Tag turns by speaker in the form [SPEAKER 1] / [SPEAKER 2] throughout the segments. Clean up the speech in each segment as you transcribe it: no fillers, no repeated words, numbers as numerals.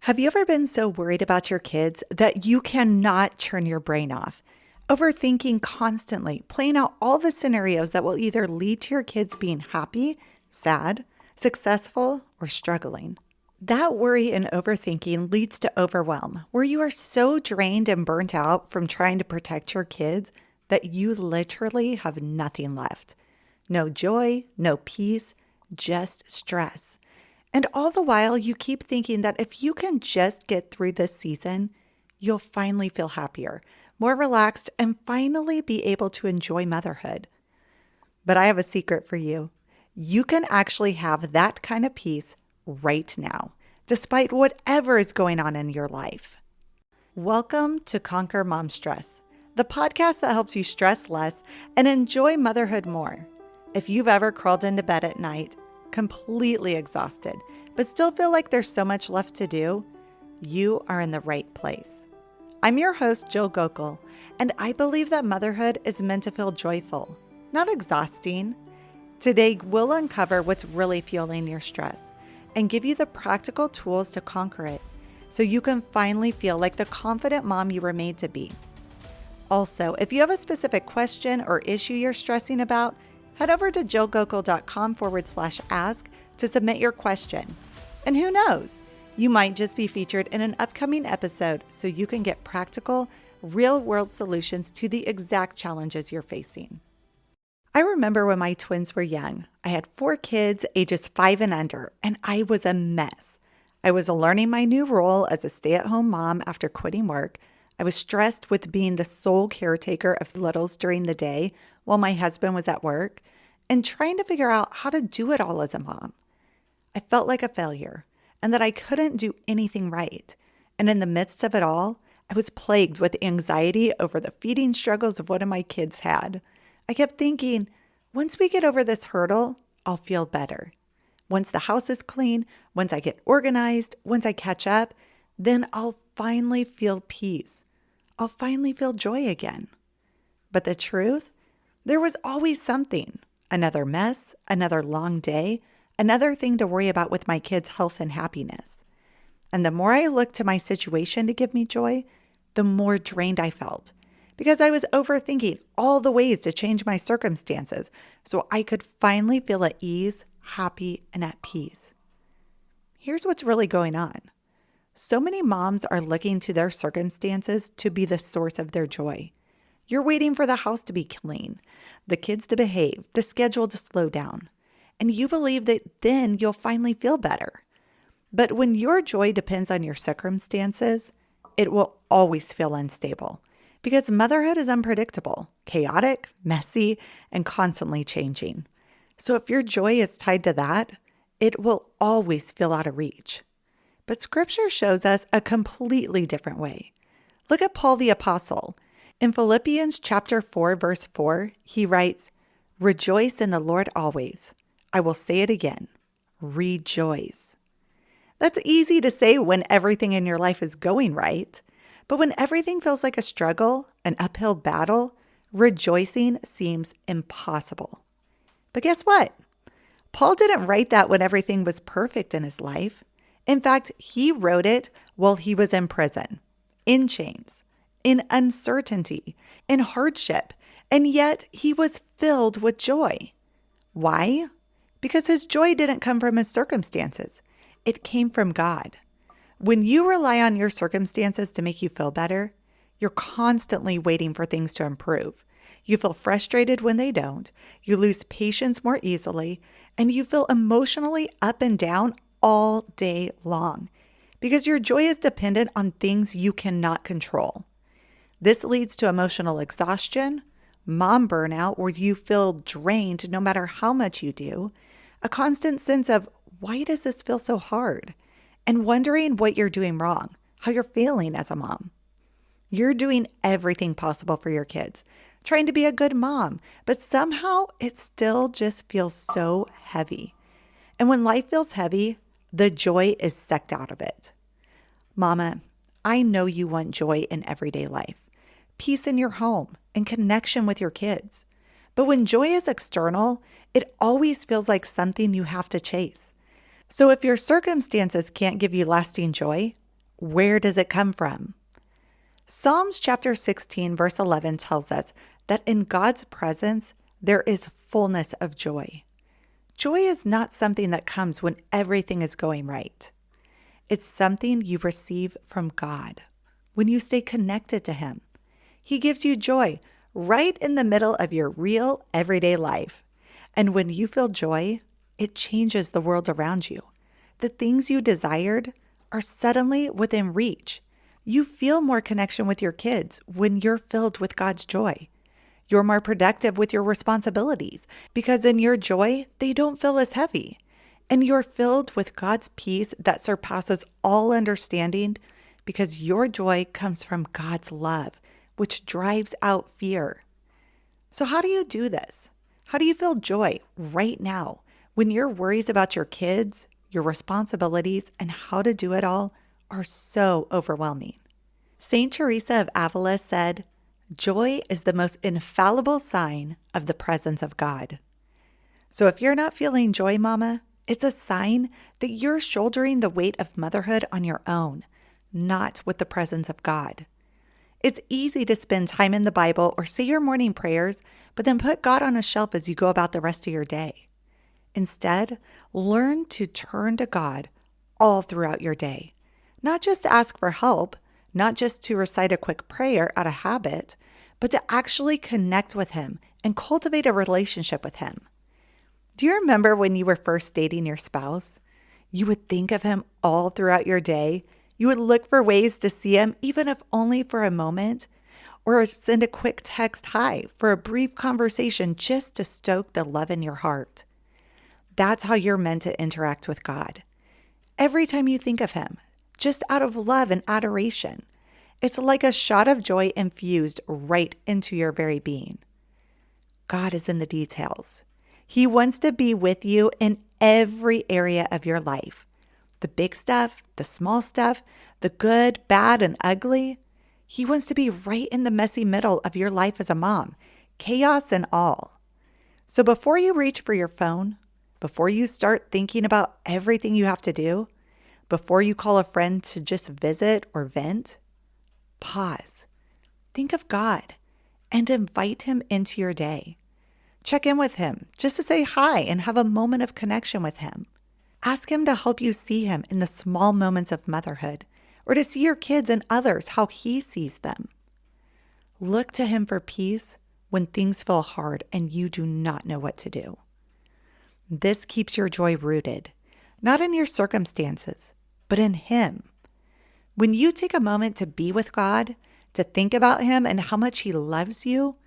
[SPEAKER 1] Have you ever been so worried about your kids that you cannot turn your brain off? Overthinking constantly, playing out all the scenarios that will either lead to your kids being happy, sad, successful, or struggling. That worry and overthinking leads to overwhelm, where you are so drained and burnt out from trying to protect your kids that you literally have nothing left. No joy, no peace, just stress. And all the while, you keep thinking that if you can just get through this season, you'll finally feel happier, more relaxed, and finally be able to enjoy motherhood. But I have a secret for you. You can actually have that kind of peace right now, despite whatever is going on in your life. Welcome to Conquer Mom Stress, the podcast that helps you stress less and enjoy motherhood more. If you've ever crawled into bed at night, completely exhausted, but still feel like there's so much left to do, you are in the right place. I'm your host, Jill Gokul, and I believe that motherhood is meant to feel joyful, not exhausting. Today, we'll uncover what's really fueling your stress and give you the practical tools to conquer it so you can finally feel like the confident mom you were made to be. Also, if you have a specific question or issue you're stressing about, head over to jillgokul.com/ask to submit your question. And who knows, you might just be featured in an upcoming episode so you can get practical, real-world solutions to the exact challenges you're facing. I remember when my twins were young. I had 4 kids, ages 5 and under, and I was a mess. I was learning my new role as a stay-at-home mom after quitting work. I was stressed with being the sole caretaker of littles during the day while my husband was at work, and trying to figure out how to do it all as a mom. I felt like a failure and that I couldn't do anything right. And in the midst of it all, I was plagued with anxiety over the feeding struggles of one of my kids had. I kept thinking, once we get over this hurdle, I'll feel better. Once the house is clean, once I get organized, once I catch up, then I'll finally feel peace. I'll finally feel joy again. But the truth? There was always something. Another mess, another long day, another thing to worry about with my kids' health and happiness. And the more I looked to my situation to give me joy, the more drained I felt, because I was overthinking all the ways to change my circumstances so I could finally feel at ease, happy, and at peace. Here's what's really going on. So many moms are looking to their circumstances to be the source of their joy. You're waiting for the house to be clean, the kids to behave, the schedule to slow down, and you believe that then you'll finally feel better. But when your joy depends on your circumstances, it will always feel unstable because motherhood is unpredictable, chaotic, messy, and constantly changing. So if your joy is tied to that, it will always feel out of reach. But Scripture shows us a completely different way. Look at Paul the Apostle. In Philippians chapter 4, verse 4, he writes, "Rejoice in the Lord always. I will say it again, rejoice." That's easy to say when everything in your life is going right. But when everything feels like a struggle, an uphill battle, rejoicing seems impossible. But guess what? Paul didn't write that when everything was perfect in his life. In fact, he wrote it while he was in prison, in chains, in uncertainty, in hardship, and yet he was filled with joy. Why? Because his joy didn't come from his circumstances. It came from God. When you rely on your circumstances to make you feel better, you're constantly waiting for things to improve. You feel frustrated when they don't, you lose patience more easily, and you feel emotionally up and down all day long because your joy is dependent on things you cannot control. This leads to emotional exhaustion, mom burnout, where you feel drained no matter how much you do, a constant sense of, why does this feel so hard? And wondering what you're doing wrong, how you're failing as a mom. You're doing everything possible for your kids, trying to be a good mom, but somehow it still just feels so heavy. And when life feels heavy, the joy is sucked out of it. Mama, I know you want joy in everyday life, peace in your home, and connection with your kids. But when joy is external, it always feels like something you have to chase. So if your circumstances can't give you lasting joy, Where does it come from? Psalms chapter 16, verse 11 tells us that in God's presence, there is fullness of joy. Joy is not something that comes when everything is going right. It's something you receive from God when you stay connected to Him. He gives you joy right in the middle of your real everyday life. And when you feel joy, it changes the world around you. The things you desired are suddenly within reach. You feel more connection with your kids when you're filled with God's joy. You're more productive with your responsibilities because in your joy, they don't feel as heavy. And you're filled with God's peace that surpasses all understanding because your joy comes from God's love, which drives out fear. So how do you do this? How do you feel joy right now when your worries about your kids, your responsibilities, and how to do it all are so overwhelming? Saint Teresa of Avila said, "Joy is the most infallible sign of the presence of God." So if you're not feeling joy, mama, it's a sign that you're shouldering the weight of motherhood on your own, not with the presence of God. It's easy to spend time in the Bible or say your morning prayers, but then put God on a shelf as you go about the rest of your day. Instead, learn to turn to God all throughout your day, not just to ask for help, not just to recite a quick prayer out of habit, but to actually connect with Him and cultivate a relationship with Him. Do you remember when you were first dating your spouse? You would think of him all throughout your day. You would look for ways to see him, even if only for a moment, or send a quick text hi for a brief conversation just to stoke the love in your heart. That's how you're meant to interact with God. Every time you think of Him, just out of love and adoration, it's like a shot of joy infused right into your very being. God is in the details. He wants to be with you in every area of your life. The big stuff, the small stuff, the good, bad, and ugly. He wants to be right in the messy middle of your life as a mom, chaos and all. So before you reach for your phone, before you start thinking about everything you have to do, before you call a friend to just visit or vent, pause. Think of God and invite Him into your day. Check in with Him just to say hi and have a moment of connection with Him. Ask Him to help you see Him in the small moments of motherhood or to see your kids and others how He sees them. Look to Him for peace when things feel hard and you do not know what to do. This keeps your joy rooted, not in your circumstances, but in Him. When you take a moment to be with God, to think about Him and how much He loves you,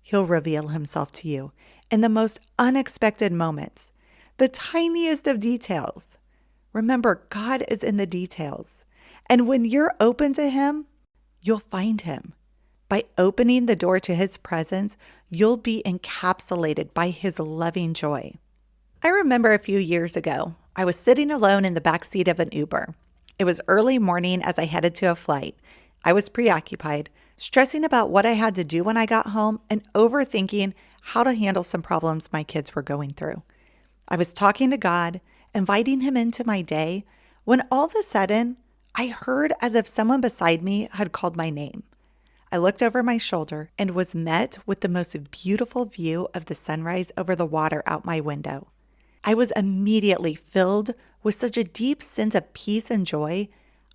[SPEAKER 1] He'll reveal Himself to you in the most unexpected moments, the tiniest of details. Remember, God is in the details. And when you're open to Him, you'll find Him. By opening the door to His presence, you'll be encapsulated by His loving joy. I remember a few years ago, I was sitting alone in the back seat of an Uber. It was early morning as I headed to a flight. I was preoccupied, stressing about what I had to do when I got home and overthinking how to handle some problems my kids were going through. I was talking to God, inviting Him into my day, when all of a sudden, I heard as if someone beside me had called my name. I looked over my shoulder and was met with the most beautiful view of the sunrise over the water out my window. I was immediately filled with such a deep sense of peace and joy.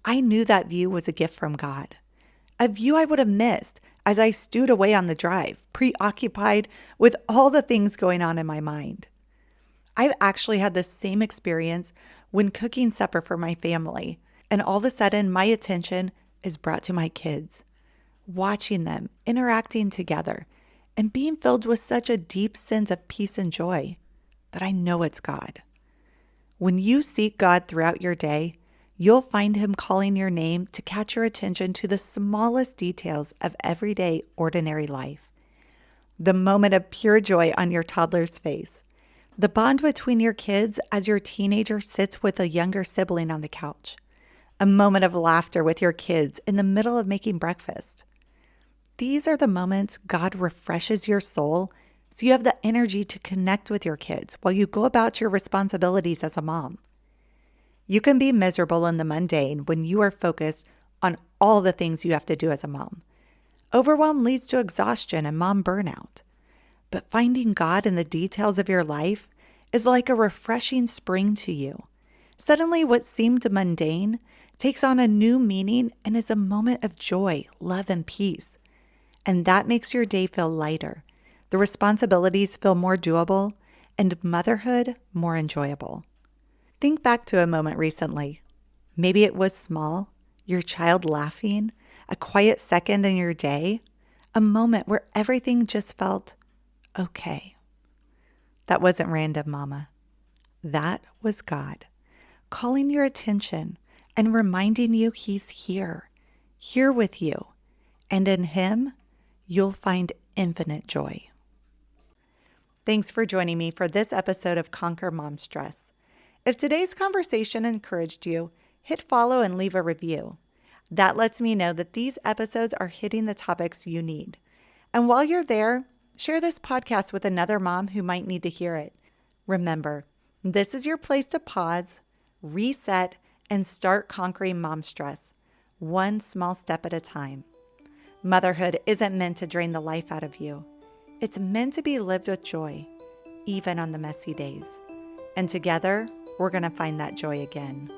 [SPEAKER 1] I knew that view was a gift from God. A view I would have missed as I stewed away on the drive, preoccupied with all the things going on in my mind. I've actually had the same experience when cooking supper for my family, and all of a sudden my attention is brought to my kids, watching them interacting together and being filled with such a deep sense of peace and joy that I know it's God. When you seek God throughout your day, you'll find Him calling your name to catch your attention to the smallest details of everyday, ordinary life. The moment of pure joy on your toddler's face, the bond between your kids as your teenager sits with a younger sibling on the couch, a moment of laughter with your kids in the middle of making breakfast. These are the moments God refreshes your soul so you have the energy to connect with your kids while you go about your responsibilities as a mom. You can be miserable in the mundane when you are focused on all the things you have to do as a mom. Overwhelm leads to exhaustion and mom burnout. But finding God in the details of your life is like a refreshing spring to you. Suddenly, what seemed mundane takes on a new meaning and is a moment of joy, love, and peace. And that makes your day feel lighter. The responsibilities feel more doable, and motherhood more enjoyable. Think back to a moment recently. Maybe it was small, your child laughing, a quiet second in your day, a moment where everything just felt okay. That wasn't random, Mama. That was God, calling your attention and reminding you He's here with you, and in Him, you'll find infinite joy. Thanks for joining me for this episode of Conquer Mom Stress. If today's conversation encouraged you, hit follow and leave a review. That lets me know that these episodes are hitting the topics you need. And while you're there, share this podcast with another mom who might need to hear it. Remember, this is your place to pause, reset, and start conquering mom stress, one small step at a time. Motherhood isn't meant to drain the life out of you. It's meant to be lived with joy, even on the messy days. And together, we're going to find that joy again.